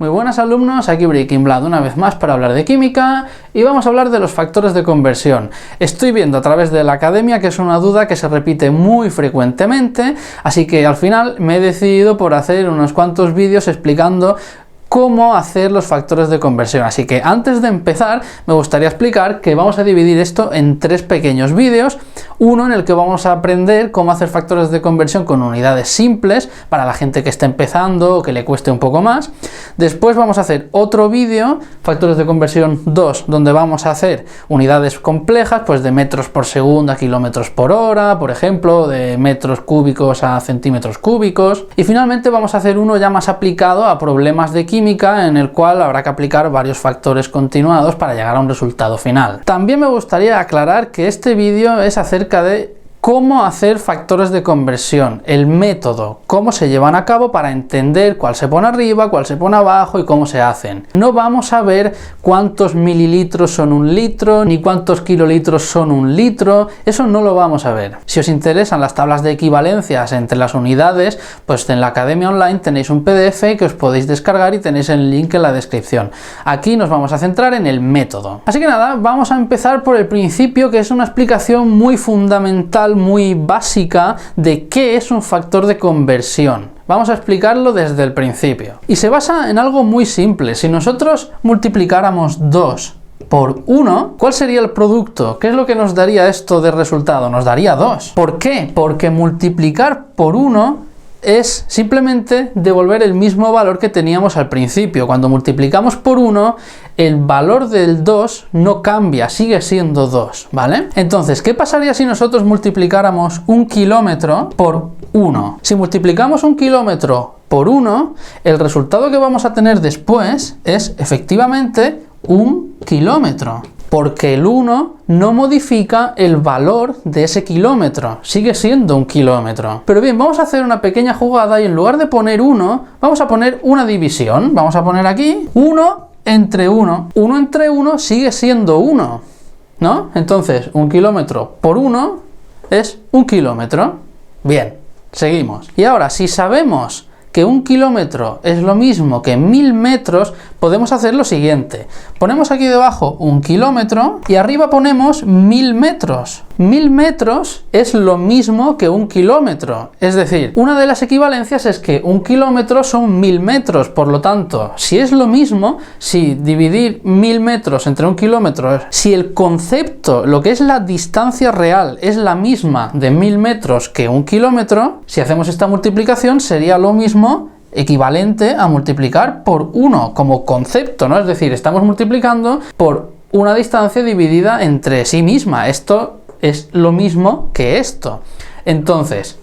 Muy buenas alumnos, aquí Breaking Bad una vez más para hablar de química y vamos a hablar de los factores de conversión. Estoy viendo a través de la academia que es una duda que se repite muy frecuentemente, así que al final me he decidido por hacer unos cuantos vídeos explicando cómo hacer los factores de conversión. Así que antes de empezar me gustaría explicar que vamos a dividir esto en tres pequeños vídeos. Uno en el que vamos a aprender cómo hacer factores de conversión con unidades simples para la gente que está empezando o que le cueste un poco más. Después vamos a hacer otro vídeo, factores de conversión 2, donde vamos a hacer unidades complejas, pues de metros por segundo a kilómetros por hora, por ejemplo, de metros cúbicos a centímetros cúbicos. Y finalmente vamos a hacer uno ya más aplicado a problemas de química, en el cual habrá que aplicar varios factores continuados para llegar a un resultado final. También me gustaría aclarar que este vídeo es acerca de cómo hacer factores de conversión, el método, cómo se llevan a cabo para entender cuál se pone arriba, cuál se pone abajo y cómo se hacen. No vamos a ver cuántos mililitros son un litro, ni cuántos kilolitros son un litro, eso no lo vamos a ver. Si os interesan las tablas de equivalencias entre las unidades, pues en la Academia Online tenéis un PDF que os podéis descargar y tenéis el link en la descripción. Aquí nos vamos a centrar en el método. Así que nada, vamos a empezar por el principio, que es una explicación muy fundamental, muy básica de qué es un factor de conversión. Vamos a explicarlo desde el principio. Y se basa en algo muy simple. Si nosotros multiplicáramos 2 por 1, ¿cuál sería el producto? ¿Qué es lo que nos daría esto de resultado? Nos daría 2. ¿Por qué? Porque multiplicar por 1 es simplemente devolver el mismo valor que teníamos al principio. Cuando multiplicamos por 1, el valor del 2 no cambia, sigue siendo 2, ¿vale? Entonces, ¿qué pasaría si nosotros multiplicáramos un kilómetro por 1? Si multiplicamos un kilómetro por 1, el resultado que vamos a tener después es efectivamente un kilómetro. Porque el 1 no modifica el valor de ese kilómetro, sigue siendo un kilómetro. Pero bien, vamos a hacer una pequeña jugada y en lugar de poner 1, vamos a poner una división. Vamos a poner aquí 1 entre 1. 1 entre 1 sigue siendo 1, ¿no? Entonces, un kilómetro por 1 es un kilómetro. Bien, seguimos. Y ahora, si sabemos que un kilómetro es lo mismo que 1000 metros, podemos hacer lo siguiente. Ponemos aquí debajo un kilómetro y arriba ponemos 1000 metros. 1000 metros es lo mismo que un kilómetro. Es decir, una de las equivalencias es que un kilómetro son 1000 metros. Por lo tanto, si es lo mismo, si dividir 1000 metros entre un kilómetro, si el concepto, lo que es la distancia real, es la misma de 1000 metros que un kilómetro, si hacemos esta multiplicación sería lo mismo, equivalente a multiplicar por 1 como concepto, ¿no? Es decir, estamos multiplicando por una distancia dividida entre sí misma. Esto es lo mismo que esto. Entonces,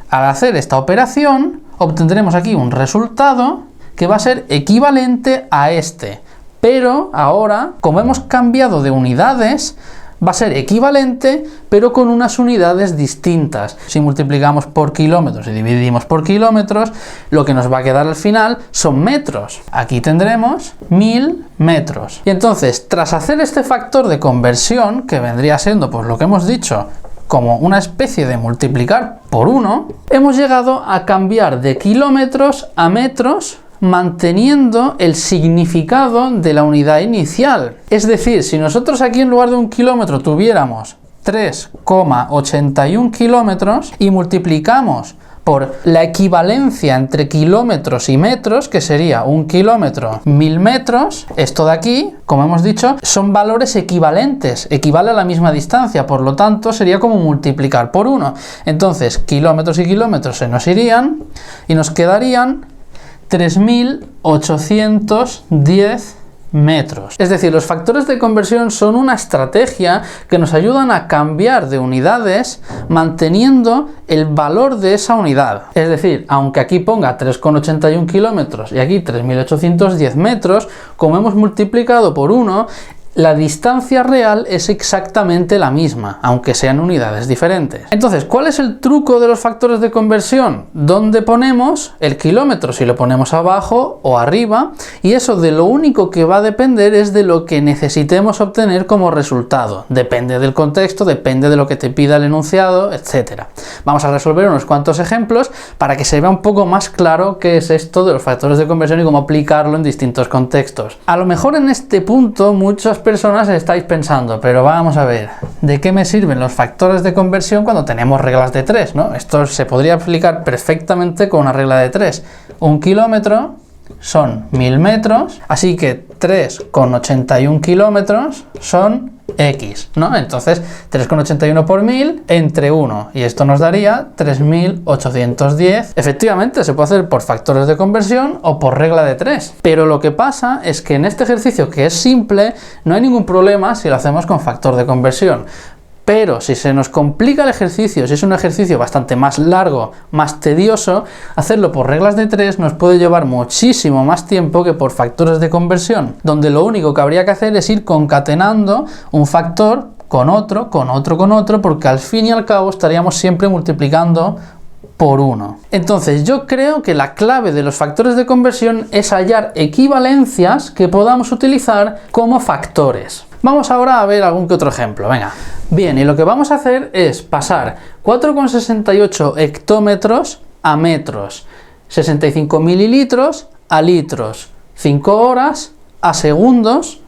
al hacer esta operación, obtendremos aquí un resultado que va a ser equivalente a este. Pero ahora, como hemos cambiado de unidades, va a ser equivalente, pero con unas unidades distintas. Si multiplicamos por kilómetros y dividimos por kilómetros, lo que nos va a quedar al final son metros. Aquí tendremos 1000 metros. Y entonces, tras hacer este factor de conversión, que vendría siendo, pues lo que hemos dicho, como una especie de multiplicar por 1, hemos llegado a cambiar de kilómetros a metros, manteniendo el significado de la unidad inicial. Es decir, si nosotros aquí en lugar de un kilómetro tuviéramos 3,81 kilómetros y multiplicamos por la equivalencia entre kilómetros y metros, que sería un kilómetro 1000 metros, esto de aquí, como hemos dicho, son valores equivalentes, equivale a la misma distancia, por lo tanto sería como multiplicar por 1. Entonces, kilómetros y kilómetros se nos irían y nos quedarían 3810 metros. Es decir, los factores de conversión son una estrategia que nos ayudan a cambiar de unidades manteniendo el valor de esa unidad. Es decir, aunque aquí ponga 3,81 kilómetros y aquí 3810 metros, como hemos multiplicado por 1, la distancia real es exactamente la misma, aunque sean unidades diferentes. Entonces, ¿cuál es el truco de los factores de conversión? ¿Dónde ponemos el kilómetro? Si lo ponemos abajo o arriba, y eso de lo único que va a depender es de lo que necesitemos obtener como resultado. Depende del contexto, depende de lo que te pida el enunciado, etc. Vamos a resolver unos cuantos ejemplos para que se vea un poco más claro qué es esto de los factores de conversión y cómo aplicarlo en distintos contextos. A lo mejor en este punto muchas personas estáis pensando, pero vamos a ver, ¿de qué me sirven los factores de conversión cuando tenemos reglas de 3, ¿no? Esto se podría aplicar perfectamente con una regla de 3. Un kilómetro son 1000 metros, así que 3,81 kilómetros son X, ¿no? Entonces 3,81 por 1000 entre 1, y esto nos daría 3810. Efectivamente se puede hacer por factores de conversión o por regla de 3, pero lo que pasa es que en este ejercicio, que es simple, no hay ningún problema si lo hacemos con factor de conversión. Pero si se nos complica el ejercicio, si es un ejercicio bastante más largo, más tedioso, hacerlo por reglas de 3 nos puede llevar muchísimo más tiempo que por factores de conversión, donde lo único que habría que hacer es ir concatenando un factor con otro, con otro, con otro, porque al fin y al cabo estaríamos siempre multiplicando por 1. Entonces yo creo que la clave de los factores de conversión es hallar equivalencias que podamos utilizar como factores. Vamos ahora a ver algún que otro ejemplo, venga. Bien, y lo que vamos a hacer es pasar 4,68 hectómetros a metros, 65 mililitros a litros, 5 horas a segundos,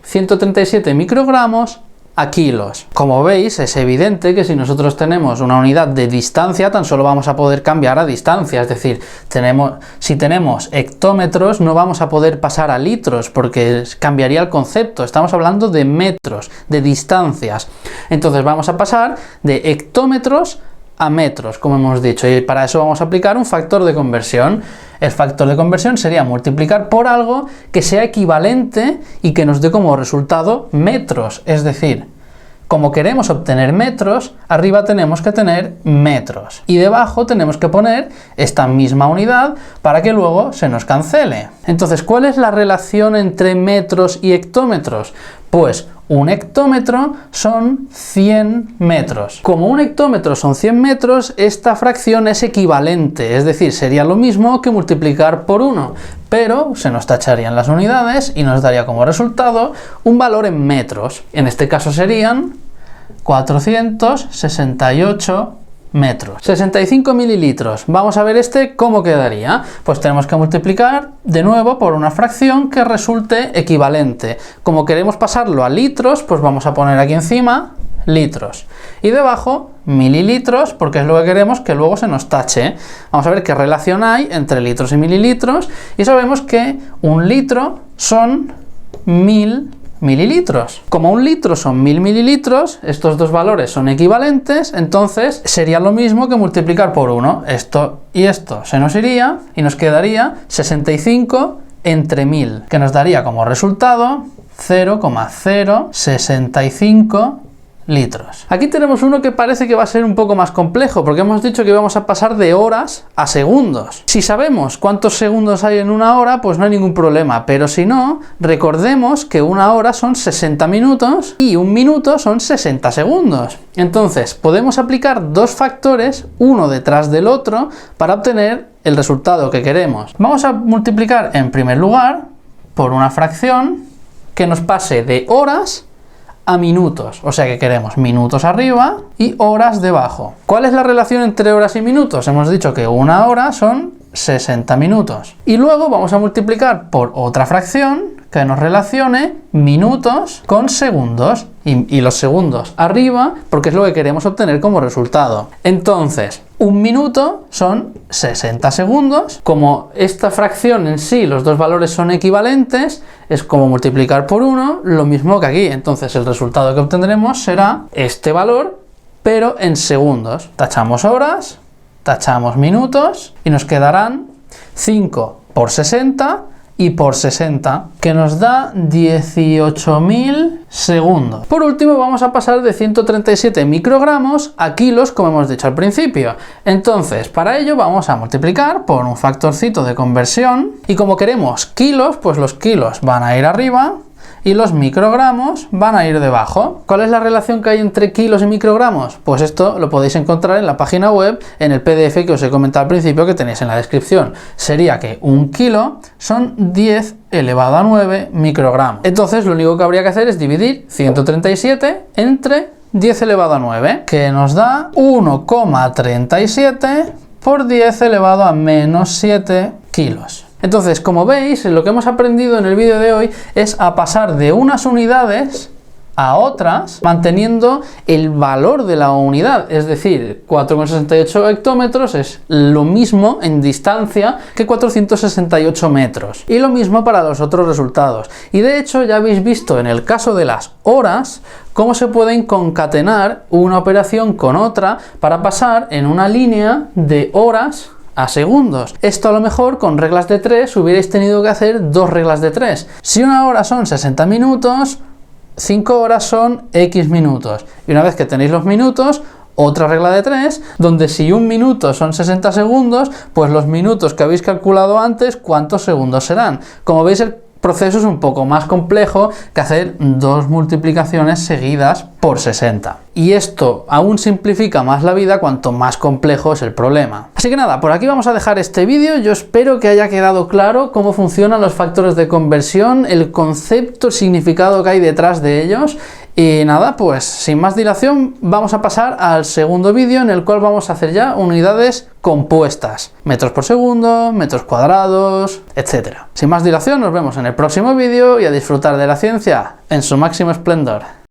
137 microgramos a kilos. Como veis, es evidente que si nosotros tenemos una unidad de distancia, tan solo vamos a poder cambiar a distancia, es decir, si tenemos hectómetros no vamos a poder pasar a litros porque cambiaría el concepto. Estamos hablando de metros, de distancias. Entonces vamos a pasar de hectómetros a metros, como hemos dicho, y para eso vamos a aplicar un factor de conversión. El factor de conversión sería multiplicar por algo que sea equivalente y que nos dé como resultado metros, es decir, como queremos obtener metros, arriba tenemos que tener metros y debajo tenemos que poner esta misma unidad para que luego se nos cancele. Entonces, ¿cuál es la relación entre metros y hectómetros? Pues un hectómetro son 100 metros. Como un hectómetro son 100 metros, esta fracción es equivalente, es decir, sería lo mismo que multiplicar por 1, pero se nos tacharían las unidades y nos daría como resultado un valor en metros. En este caso serían 468 metros. 65 mililitros. Vamos a ver cómo quedaría. Pues tenemos que multiplicar de nuevo por una fracción que resulte equivalente. Como queremos pasarlo a litros, pues vamos a poner aquí encima litros. Y debajo mililitros, porque es lo que queremos que luego se nos tache. Vamos a ver qué relación hay entre litros y mililitros. Y sabemos que un litro son 1000 mililitros. Como un litro son 1000 mililitros, estos dos valores son equivalentes, entonces sería lo mismo que multiplicar por 1. Esto y esto se nos iría y nos quedaría 65 entre 1000, que nos daría como resultado 0,065 litros. Aquí tenemos uno que parece que va a ser un poco más complejo, porque hemos dicho que vamos a pasar de horas a segundos. Si sabemos cuántos segundos hay en una hora, pues no hay ningún problema, pero si no, recordemos que una hora son 60 minutos y un minuto son 60 segundos. Entonces, podemos aplicar dos factores, uno detrás del otro, para obtener el resultado que queremos. Vamos a multiplicar en primer lugar por una fracción que nos pase de horas a minutos, o sea que queremos minutos arriba y horas debajo. ¿Cuál es la relación entre horas y minutos? Hemos dicho que una hora son 60 minutos. Y luego vamos a multiplicar por otra fracción que nos relacione minutos con segundos y los segundos arriba, porque es lo que queremos obtener como resultado. Entonces, un minuto son 60 segundos. Como esta fracción en sí, los dos valores son equivalentes, es como multiplicar por 1, lo mismo que aquí. Entonces el resultado que obtendremos será este valor, pero en segundos. Tachamos horas, tachamos minutos y nos quedarán 5 por 60 y por 60, que nos da 18.000 segundos. Por último, vamos a pasar de 137 microgramos a kilos, como hemos dicho al principio. Entonces, para ello vamos a multiplicar por un factorcito de conversión, y como queremos kilos, pues los kilos van a ir arriba y los microgramos van a ir debajo. ¿Cuál es la relación que hay entre kilos y microgramos? Pues esto lo podéis encontrar en la página web, en el PDF que os he comentado al principio que tenéis en la descripción. Sería que 1 kilo son 10 elevado a 9 microgramos. Entonces lo único que habría que hacer es dividir 137 entre 10 elevado a 9, que nos da 1,37 por 10 elevado a menos 7 kilos. Entonces, como veis, lo que hemos aprendido en el vídeo de hoy es a pasar de unas unidades a otras manteniendo el valor de la unidad, es decir, 4,68 hectómetros es lo mismo en distancia que 468 metros, y lo mismo para los otros resultados. Y de hecho ya habéis visto en el caso de las horas cómo se pueden concatenar una operación con otra para pasar en una línea de horas a segundos. Esto a lo mejor con reglas de 3 hubierais tenido que hacer 2 reglas de 3. Si una hora son 60 minutos, 5 horas son X minutos. Y una vez que tenéis los minutos, otra regla de 3, donde si un minuto son 60 segundos, pues los minutos que habéis calculado antes, ¿cuántos segundos serán? Como veis, el proceso es un poco más complejo que hacer 2 multiplicaciones seguidas por 60. Y esto aún simplifica más la vida cuanto más complejo es el problema. Así que nada, por aquí vamos a dejar este vídeo. Yo espero que haya quedado claro cómo funcionan los factores de conversión, el concepto, el significado que hay detrás de ellos. Y nada, pues sin más dilación vamos a pasar al segundo vídeo en el cual vamos a hacer ya unidades compuestas, metros por segundo, metros cuadrados, etc. Sin más dilación nos vemos en el próximo vídeo y a disfrutar de la ciencia en su máximo esplendor.